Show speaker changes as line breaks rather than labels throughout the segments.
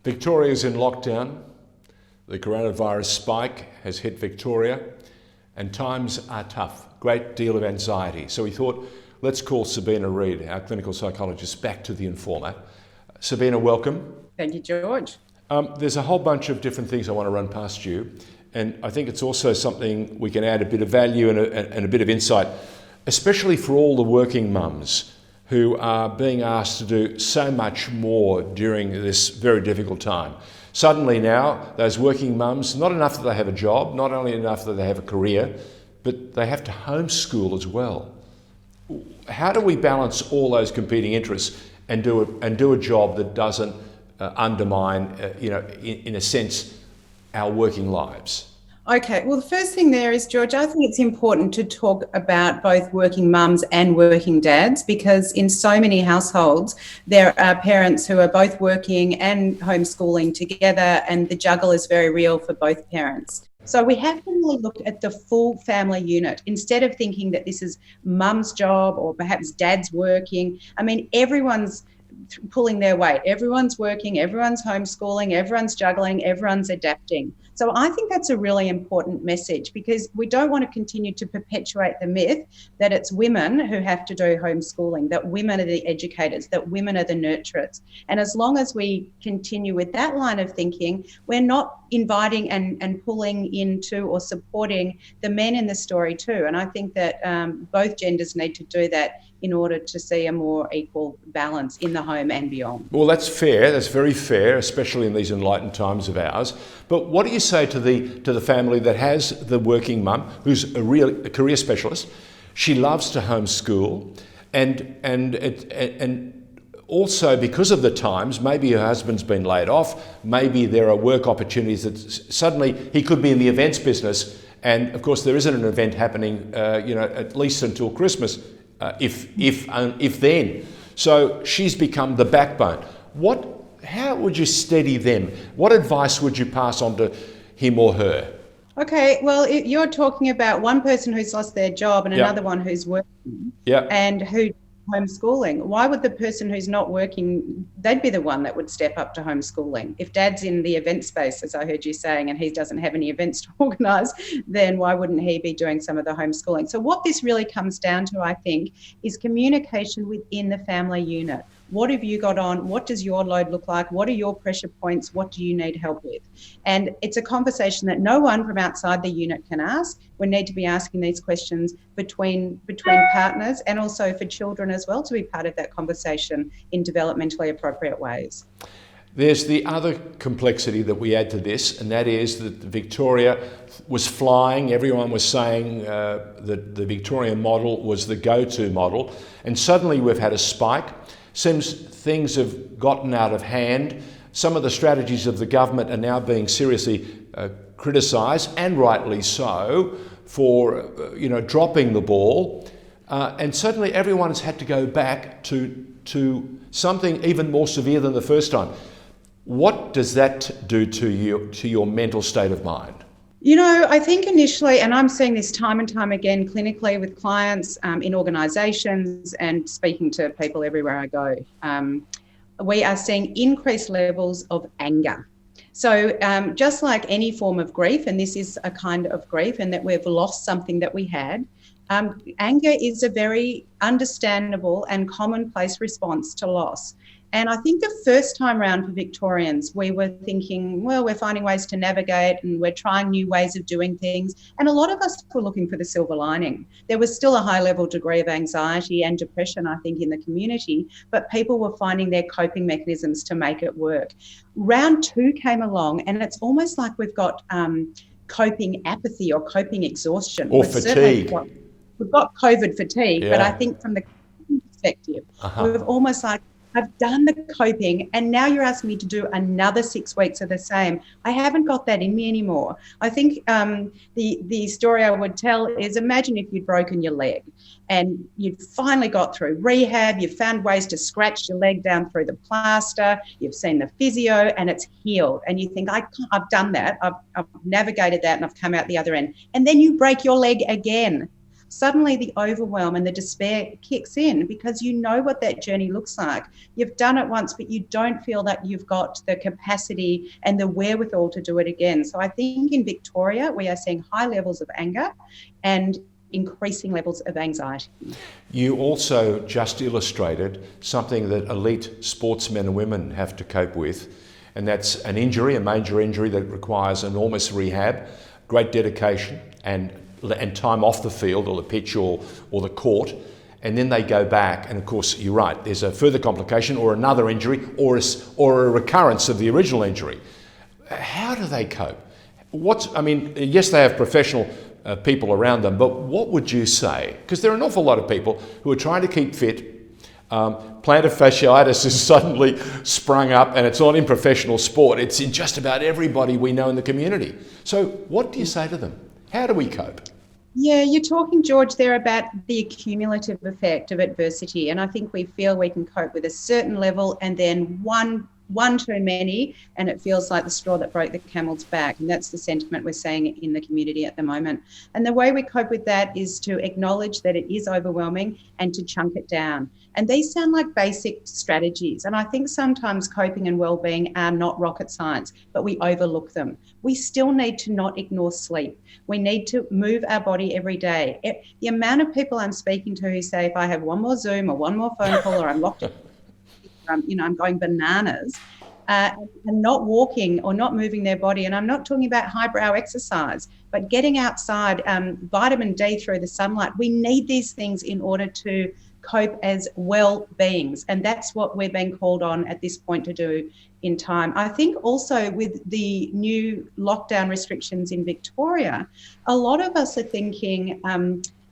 Victoria's in lockdown. The coronavirus spike has hit Victoria and times are tough. Great deal of anxiety. So we thought, let's call Sabina Read, our clinical psychologist, back to The Informer. Sabina, welcome.
Thank you, George.
There's a whole bunch of different things I want to run past you. And I think it's also something we can add a bit of value and a bit of insight, especially for all the working mums who are being asked to do so much more during this very difficult time. Suddenly now, those working mums, not enough that they have a job, not only enough that they have a career, but they have to homeschool as well. How do we balance all those competing interests and do a job that doesn't undermine, in a sense, our working lives?
Okay, well, the first thing there is, George, I think it's important to talk about both working mums and working dads, because in so many households, there are parents who are both working and homeschooling together, and the juggle is very real for both parents. So we have to really look at the full family unit instead of thinking that this is mum's job or perhaps dad's working. I mean, everyone's pulling their weight. Everyone's working, everyone's homeschooling, everyone's juggling, everyone's adapting. So I think that's a really important message, because we don't want to continue to perpetuate the myth that it's women who have to do homeschooling, that women are the educators, that women are the nurturers. And as long as we continue with that line of thinking, we're not inviting and pulling into or supporting the men in the story too. And I think that both genders need to do that in order to see a more equal balance in the home and beyond.
Well, that's fair. That's very fair, especially in these enlightened times of ours. But what do you say to the family that has the working mum who's a career specialist? She loves to homeschool, and also because of the times, maybe her husband's been laid off. Maybe there are work opportunities that suddenly he could be in the events business, and of course there isn't an event happening, at least until Christmas. If then. So she's become the backbone. How would you steady them? What advice would you pass on to him or her?
Okay, well, you're talking about one person who's lost their job and another one who's working and who homeschooling. Why would the person who's not working, they'd be the one that would step up to homeschooling? If dad's in the event space, as I heard you saying, and he doesn't have any events to organise, then why wouldn't he be doing some of the homeschooling? So what this really comes down to, I think, is communication within the family unit. What have you got on? What does your load look like? What are your pressure points? What do you need help with? And it's a conversation that no one from outside the unit can ask. We need to be asking these questions between partners, and also for children as well, to be part of that conversation in developmentally appropriate ways.
There's the other complexity that we add to this, and that is that Victoria was flying. Everyone was saying that the Victorian model was the go-to model, and suddenly we've had a spike. Seems things have gotten out of hand. Some of the strategies of the government are now being seriously criticised, and rightly so, for dropping the ball. And suddenly everyone's had to go back to something even more severe than the first time. What does that do to your mental state of mind?
I think initially, and I'm seeing this time and time again clinically with clients, in organisations, and speaking to people everywhere I go, we are seeing increased levels of anger. So just like any form of grief, and this is a kind of grief in that we've lost something that we had, anger is a very understandable and commonplace response to loss. And I think the first time round for Victorians, we were thinking, well, we're finding ways to navigate and we're trying new ways of doing things. And a lot of us were looking for the silver lining. There was still a high level degree of anxiety and depression, I think, in the community, but people were finding their coping mechanisms to make it work. Round two came along, and it's almost like we've got coping apathy or coping exhaustion.
Or fatigue.
We've got COVID fatigue, but I think from the perspective, we've almost like, I've done the coping, and now you're asking me to do another 6 weeks of the same. I haven't got that in me anymore. I think the story I would tell is, imagine if you'd broken your leg and you'd finally got through rehab, you've found ways to scratch your leg down through the plaster, you've seen the physio, and it's healed. And you think, I've done that, I've navigated that, and I've come out the other end. And then you break your leg again. suddenly the overwhelm and the despair kicks in because you know what that journey looks like. You've done it once, but you don't feel that you've got the capacity and the wherewithal to do it again. So I think in Victoria, we are seeing high levels of anger and increasing levels of anxiety.
You also just illustrated something that elite sportsmen and women have to cope with, and that's an injury, a major injury that requires enormous rehab, great dedication and time off the field or the pitch or the court, and then they go back, and of course you're right, there's a further complication or another injury or a recurrence of the original injury. How do they cope? Yes, they have professional people around them, but what would you say? Because there are an awful lot of people who are trying to keep fit. Plantar fasciitis has suddenly sprung up, and it's not in professional sport, it's in just about everybody we know in the community. So what do you say to them? How do we cope?
Yeah, you're talking, George, there about the accumulative effect of adversity. And I think we feel we can cope with a certain level, and then one too many, and it feels like the straw that broke the camel's back. And that's the sentiment we're seeing in the community at the moment. And the way we cope with that is to acknowledge that it is overwhelming and to chunk it down. And these sound like basic strategies. And I think sometimes coping and well-being are not rocket science, but we overlook them. We still need to not ignore sleep. We need to move our body every day. The amount of people I'm speaking to who say, if I have one more Zoom or one more phone call or I'm locked in, I'm going bananas, and not walking or not moving their body. And I'm not talking about highbrow exercise, but getting outside, vitamin D through the sunlight. We need these things in order to cope as well beings. And that's what we're being called on at this point to do in time. I think also with the new lockdown restrictions in Victoria, a lot of us are thinking,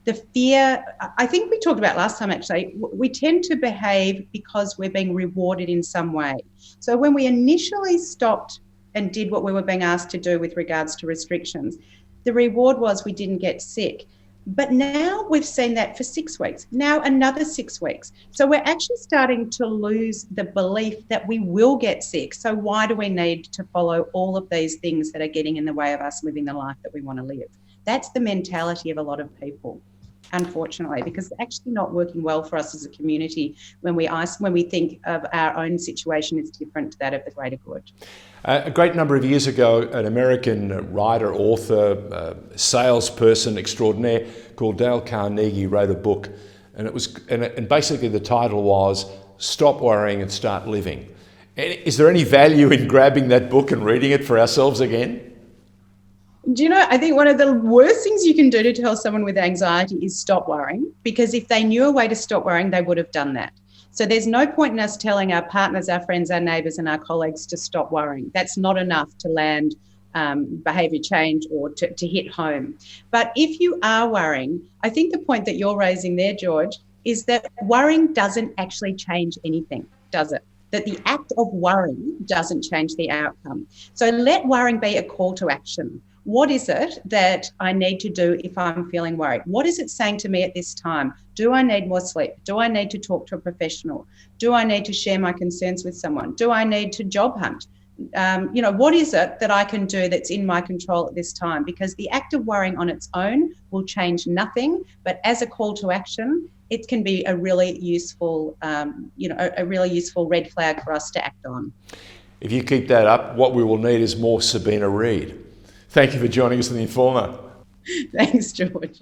the fear, I think we talked about last time actually, we tend to behave because we're being rewarded in some way. So when we initially stopped and did what we were being asked to do with regards to restrictions, the reward was we didn't get sick. But now we've seen that for 6 weeks, now another 6 weeks. So we're actually starting to lose the belief that we will get sick. So why do we need to follow all of these things that are getting in the way of us living the life that we want to live? That's the mentality of a lot of people, unfortunately, because it's actually not working well for us as a community when we think of our own situation as different to that of the greater good.
A great number of years ago, an American writer, author, salesperson extraordinaire called Dale Carnegie wrote a book, and basically the title was "Stop Worrying and Start Living." Is there any value in grabbing that book and reading it for ourselves again?
Do you know, I think one of the worst things you can do to tell someone with anxiety is stop worrying, because if they knew a way to stop worrying, they would have done that. So there's no point in us telling our partners, our friends, our neighbours and our colleagues to stop worrying. That's not enough to land behaviour change or to hit home. But if you are worrying, I think the point that you're raising there, George, is that worrying doesn't actually change anything, does it? That the act of worrying doesn't change the outcome. So let worrying be a call to action. What is it that I need to do if I'm feeling worried? What is it saying to me at this time? Do I need more sleep? Do I need to talk to a professional? Do I need to share my concerns with someone? Do I need to job hunt? What is it that I can do that's in my control at this time? Because the act of worrying on its own will change nothing, but as a call to action, it can be a really useful, a really useful red flag for us to act on.
If you keep that up, what we will need is more Sabina Read. Thank you for joining us in The Informer.
Thanks, George.